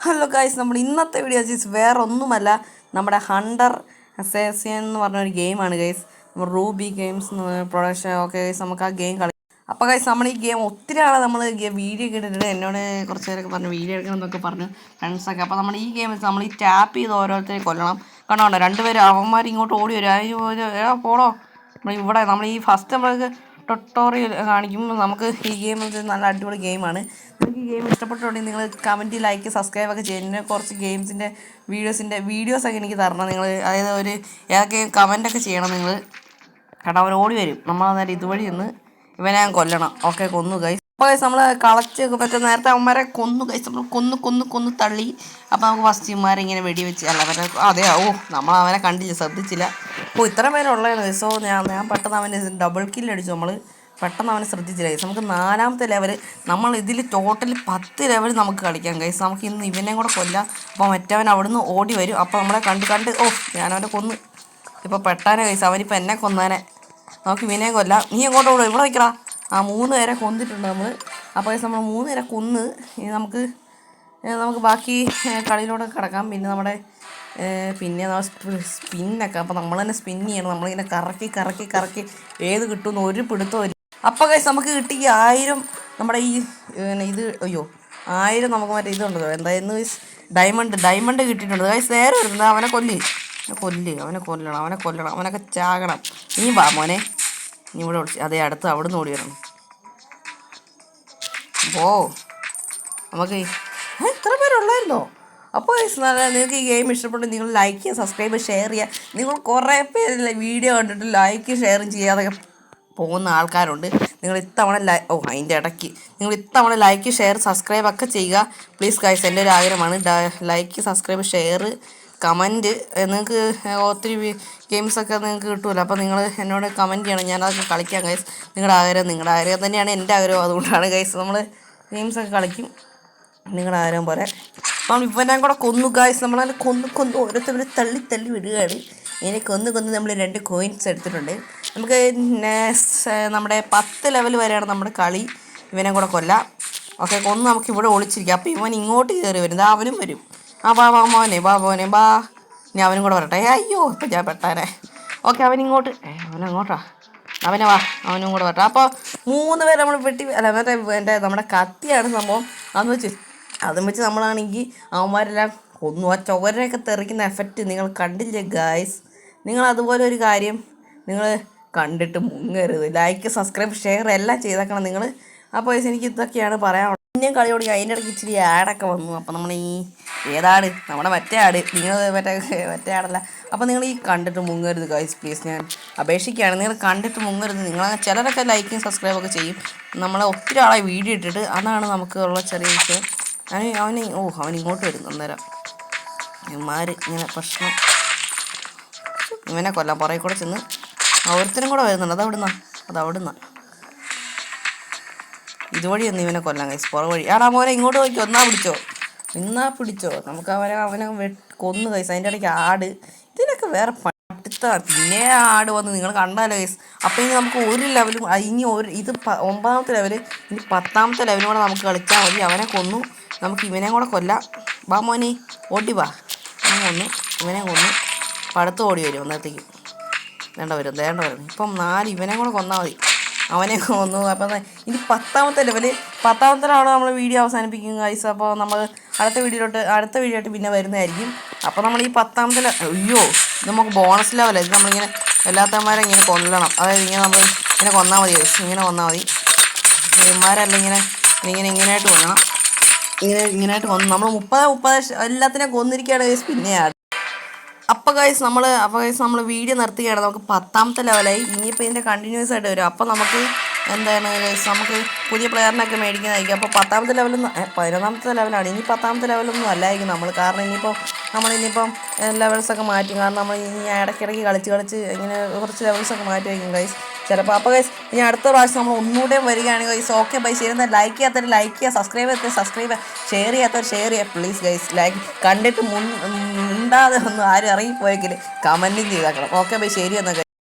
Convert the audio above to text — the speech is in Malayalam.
ഹലോ ഗൈസ്, നമ്മൾ ഇന്നത്തെ വീഡിയോ വേറെ ഒന്നുമല്ല, നമ്മുടെ ഹണ്ടർ അസേസിയൻ എന്ന് പറഞ്ഞൊരു ഗെയിമാണ് ഗൈസ്. നമ്മൾ Ruby games production okay guys, നമുക്ക് ആ ഗെയിം കളി. അപ്പോൾ ഗൈസ്, നമ്മൾ ഈ ഗെയിം ഒത്തിരി ആളെ നമ്മൾ വീഡിയോ ഒക്കെ ഇട്ടിട്ടുണ്ട്. എന്നോട് കുറച്ച് പേരൊക്കെ പറഞ്ഞു വീഡിയോ എടുക്കണം എന്നൊക്കെ പറഞ്ഞു ഫ്രണ്ട്സൊക്കെ. അപ്പോൾ നമ്മൾ ഈ ഗെയിം നമ്മൾ ഈ ടാപ്പ് ചെയ്ത് ഓരോരുത്തരെയും കൊല്ലണം. കണ്ടോ രണ്ടുപേരും അവന്മാർ ഇങ്ങോട്ട് ഓടി വരും. അതിന് പോടോ ഇവിടെ നമ്മൾ ഈ ഫസ്റ്റ് നമ്മൾക്ക് ട്യൂട്ടോറിയൽ കാണിക്കുമ്പോൾ നമുക്ക് ഈ ഗെയിം നല്ല അടിപൊളി ഗെയിമാണ്. നിങ്ങൾക്ക് ഈ ഗെയിം ഇഷ്ടപ്പെട്ടുണ്ടെങ്കിൽ നിങ്ങൾ കമൻറ്റ്, ലൈക്ക്, സബ്സ്ക്രൈബ് ഒക്കെ ചെയ്യുന്നത്. കുറച്ച് ഗെയിംസിൻ്റെ വീഡിയോസൊക്കെ എനിക്ക് തരണം നിങ്ങൾ. അതായത് ഒരു ഏതൊക്കെ കമൻറ്റൊക്കെ ചെയ്യണം നിങ്ങൾ. കാരണം അവൻ ഓടി വരും, നമ്മൾ അന്നേരം ഇതുവഴി നിന്ന് ഇവനെ ഞാൻ കൊല്ലണം. ഓക്കെ, കൊന്നു ഗൈസ്. അപ്പോൾ ഗൈസ് നമ്മൾ കളച്ച് മറ്റേ നേരത്തെ അവന്മാരെ കൊന്നു ഗൈസ്. നമ്മൾ കൊന്നു തള്ളി. അപ്പോൾ നമുക്ക് ഫസ്റ്റ് ഇവന്മാരെ ഇങ്ങനെ വെടിവെച്ച് അല്ല മറ്റേ അതെ നമ്മൾ അവനെ കണ്ടില്ല, ശ്രദ്ധിച്ചില്ല. ഇത്ര പേരുള്ളതാണ് ഗൈസ്. ഞാൻ പെട്ടെന്ന് അവന് ഡബിൾ കില്ലടിച്ചു. നമ്മൾ പെട്ടെന്ന് അവനെ ശ്രദ്ധിച്ചില്ല ഗൈസ്. നമുക്ക് 4ാമത്തെ ലെവൽ, നമ്മൾ ഇതിൽ ടോട്ടൽ 10 ലെവൽ നമുക്ക് കളിക്കാം ഗൈസ്. നമുക്ക് ഇന്ന് ഇവനെയും കൂടെ കൊല്ലാം. അപ്പോൾ മറ്റവൻ അവിടുന്ന് ഓടി വരും. അപ്പോൾ നമ്മളെ കണ്ട് ഞാനവനെ കൊന്നു. ഇപ്പോൾ പെട്ടാനെ ഗൈസ്, അവനിപ്പോൾ എന്നെ കൊന്നാനെ. നമുക്ക് ഇവനെയും കൊല്ലാം. നീ എങ്ങോട്ട് ഓടും? ഇവിടെ വയ്ക്കടാ. 3 പേരെ കൊന്നിട്ടുണ്ട് നമ്മൾ. അപ്പോൾ ഗൈസ് നമ്മൾ 3 പേരെ കൊന്ന് ഇനി നമുക്ക് ബാക്കി കളിയിലൂടെ കിടക്കാം. പിന്നെ നമ്മുടെ സ്പിന്നൊക്കെ, അപ്പോൾ നമ്മൾ തന്നെ സ്പിൻ ചെയ്യണം. നമ്മളിങ്ങനെ കറക്കി ഏത് കിട്ടുമെന്ന് ഒരു പിടുത്തമില്ല. അപ്പോൾ ഗൈസ് നമുക്ക് കിട്ടി 1000 നമ്മുടെ ഈ ഇത് 1000 നമുക്ക് മറ്റേ ഇതുണ്ടല്ലോ എന്തായിരുന്നു ഡയമണ്ട് കിട്ടിയിട്ടുണ്ട് ഗൈസ്. നേരെ വരുന്നത് അവനെ കൊല്ലണം, അവനൊക്കെ ചാകണം. നീ വാ മോനെ, നീ ഇവിടെ വിളിച്ച് അതേ അടുത്ത് അവിടുന്ന് ഓടി വരണം. നമുക്ക് ഇത്ര പേരുള്ളായിരുന്നോ? അപ്പോൾ നിങ്ങൾക്ക് ഈ ഗെയിം ഇഷ്ടപ്പെട്ട് നിങ്ങൾ ലൈക്ക് ചെയ്യുക, സബ്സ്ക്രൈബ്, ഷെയർ ചെയ്യുക. നിങ്ങൾ കുറേ പേര് വീഡിയോ കണ്ടിട്ട് ലൈക്ക് ഷെയറും ചെയ്യാതൊക്കെ പോകുന്ന ആൾക്കാരുണ്ട്. നിങ്ങൾ ഇത്തവണ അതിൻ്റെ ഇടയ്ക്ക് നിങ്ങൾ ഇത്തവണ ലൈക്ക്, ഷെയർ, സബ്സ്ക്രൈബ് ഒക്കെ ചെയ്യുക പ്ലീസ് ഗൈസ്. എൻ്റെ ഒരു ആഗ്രഹമാണ്. Like, subscribe, share, comment. നിങ്ങൾക്ക് ഒത്തിരി ഗെയിംസൊക്കെ നിങ്ങൾക്ക് കിട്ടുമല്ലോ. അപ്പോൾ നിങ്ങൾ എന്നോട് കമൻറ്റ് ചെയ്യണം, ഞാനതൊക്കെ കളിക്കാം ഗൈസ്. നിങ്ങളുടെ ആഗ്രഹം തന്നെയാണ് എൻ്റെ ആഗ്രഹം. അതുകൊണ്ടാണ് ഗൈസ് നമ്മൾ ഗെയിംസൊക്കെ കളിക്കും നിങ്ങളുടെ ആഗ്രഹം പോലെ. അപ്പം ഇവനെ കൂടെ കൊന്നു ഗൈസ്. നമ്മളതിനെ കൊന്നു ഓരോരുത്തർ തള്ളി വിടുകയാണ്. ഇങ്ങനെ കൊന്ന് നമ്മൾ 2 കോയിൻസ് എടുത്തിട്ടുണ്ട്. നമുക്ക് നമ്മുടെ 10 ലെവൽ വരെയാണ് നമ്മുടെ കളി. ഇവനെ കൂടെ കൊല്ലാം. ഓക്കെ, കൊന്ന് നമുക്ക് ഇവിടെ ഒളിച്ചിരിക്കാം. അപ്പോൾ ഇവൻ ഇങ്ങോട്ട് കയറി വരും. അവനും വരും. വാ മോനെ ഇനി അവനും കൂടെ വരട്ടെ. അയ്യോ, ഇപ്പം ഞാൻ പെട്ടാനെ. ഓക്കെ, അവനിങ്ങോട്ട് അവനങ്ങോട്ടാ. അവനും കൂടെ വരട്ടെ. അപ്പോൾ 3 പേര് നമ്മൾ മറ്റേ നമ്മുടെ കത്തിയാണ് സംഭവം. അതും വെച്ച് നമ്മളാണെങ്കിൽ അവന്മാരെല്ലാം കൊന്നു. ആ ചുവരൊക്കെ തെറിക്കുന്ന എഫക്റ്റ് നിങ്ങൾ കണ്ടില്ലേ ഗായ്സ്? നിങ്ങൾ അതുപോലെ ഒരു കാര്യം നിങ്ങൾ കണ്ടിട്ട് മുങ്ങരുത്. ലൈക്ക്, സബ്സ്ക്രൈബ്, ഷെയർ എല്ലാം ചെയ്തേക്കണം നിങ്ങൾ. അപ്പോൾ എനിക്ക് ഇതൊക്കെയാണ് പറയാനുള്ളത്. പിന്നെയും കളി തുടങ്ങി. അതിൻ്റെ ഇടയ്ക്ക് ഇച്ചിരി ആഡൊക്കെ വന്നു. അപ്പോൾ നമ്മൾ ഈ ഏതാട് നമ്മുടെ മറ്റേ ആട്, നിങ്ങൾ മറ്റേ ആടല്ല. അപ്പോൾ നിങ്ങൾ ഈ കണ്ടിട്ട് മുങ്ങരുത് ഗൈസ് പ്ലീസ്, ഞാൻ അപേക്ഷിക്കുകയാണ്. നിങ്ങൾ കണ്ടിട്ട് മുങ്ങരുത്. നിങ്ങൾ ചിലരൊക്കെ ലൈക്കും സബ്സ്ക്രൈബൊക്കെ ചെയ്യും. നമ്മളെ ഒത്തിരി ആളെ വീഡിയോ ഇട്ടിട്ട് അതാണ് നമുക്ക് ഉള്ള ചെറിയ വിഷയം. അവൻ ഇങ്ങോട്ട് വരും. അന്നേരം ഇങ്ങനെ പ്രശ്നം. ഇവനെ കൊല്ലാം. പുറകെ കൂടെ ചെന്ന് ഒരുത്തനും കൂടെ വരുന്നുണ്ട്. അതവിടുന്ന ഇതുവഴി ഒന്ന് ഇവനെ കൊല്ലാം ഗൈസ്. പുറവഴി മോനെ ഇങ്ങോട്ട് നോക്കി ഇന്നാ പിടിച്ചോ. നമുക്ക് അവനെ കൊന്നു ഗൈസ്. അതിൻ്റെ ഇടയ്ക്ക് ആട്. ഇതിനൊക്കെ വേറെ പഠിത്ത. പിന്നെ ആട് വന്ന് നിങ്ങൾ കണ്ടാലോ ഗൈസ്. അപ്പോൾ ഇനി നമുക്ക് ഒരു ലെവലും ഇത് 9ാമത്തെ ലെവൽ, ഇനി 10ാമത്തെ ലെവലും കൂടെ നമുക്ക് കളിച്ചാൽ മതി. അവനെ കൊന്നു. നമുക്ക് ഇവനെ കൂടെ കൊല്ലാം. വാ മോനെ, ഓടി വാ. ഇവനെ കൊന്നു. അടുത്ത് ഓടി വരും. അന്നേരത്തേക്ക് വരും. ഇപ്പം 4 ഇവനെ കൂടെ കൊന്നാൽ മതി. അവനെ കൊന്നു. അപ്പം ഇനി 10ാമത്തെ ലെവലാണ് നമ്മൾ വീഡിയോ അവസാനിപ്പിക്കും ഗൈസ്. അപ്പോൾ നമ്മൾ അടുത്ത വീഡിയോ പിന്നെ വരുന്നതായിരിക്കും. അപ്പോൾ നമ്മൾ ഈ 10ാമത്തെ നമുക്ക് ബോണസ് ലെവലാണ്. ഇത് നമ്മളിങ്ങനെ എല്ലാത്തമാരെ ഇങ്ങനെ കൊല്ലണം. അതായത് ഇങ്ങനെ കൊന്നാൽ മതി ഗൈസ്. ഇങ്ങനെ കൊന്നാൽ മതി. ഇവന്മാരെല്ലാം ഇങ്ങനെയായിട്ട് കൊല്ലണം. ഇങ്ങനെയായിട്ട് കൊന്നു. നമ്മൾ 30 എല്ലാത്തിനെയും കൊന്നിരിക്കുകയാണ് ഗൈസ്. പിന്നെയാണ് അപ്പോൾ ഗൈസ് നമ്മൾ വീഡിയോ നിർത്തുകയാണ്. നമുക്ക് 10ാമത്തെ ലെവലായി. ഇനിയിപ്പോൾ ഇതിൻ്റെ കണ്ടിന്യൂസ് ആയിട്ട് വരും. അപ്പോൾ നമുക്ക് എന്താണ് ഗൈസ്, നമുക്ക് പുതിയ പ്ലെയറിനൊക്കെ മേടിക്കുന്നതായിരിക്കും. അപ്പോൾ 10ാമത്തെ ലെവലൊന്നും 11ാമത്തെ ലെവലാണ്. ഇനി 10ാമത്തെ ലെവലൊന്നും അല്ലായിരിക്കും നമ്മൾ. കാരണം ഇനിയിപ്പം ലെവൽസൊക്കെ മാറ്റും. കാരണം നമ്മൾ ഇനി ഇടയ്ക്കിടയ്ക്ക് കളിച്ച് ഇങ്ങനെ കുറച്ച് ലെവൽസൊക്കെ മാറ്റുമായിരിക്കും ഗൈസ് ചിലപ്പോൾ. അപ്പോൾ ഗൈസ് ഇനി അടുത്ത പ്രാവശ്യം നമ്മൾ ഒന്നുകൂടെ വരികയാണ് ഗൈസ്. Okay bye. ശരി, ലൈക്ക് ചെയ്യാത്തവർ ലൈക്ക് ചെയ്യുക, സബ്സ്ക്രൈബ് ഷെയർ ചെയ്യാത്തവർ ഷെയർ ചെയ്യുക പ്ലീസ് ഗൈസ്. ലൈക്ക് കണ്ടിട്ട് മിണ്ടാതെ ഒന്നും ആരും ഇറങ്ങിപ്പോയെങ്കിൽ കമൻറ്റും ചെയ്തേക്കണം. Okay bye. ശരി എന്നാൽ.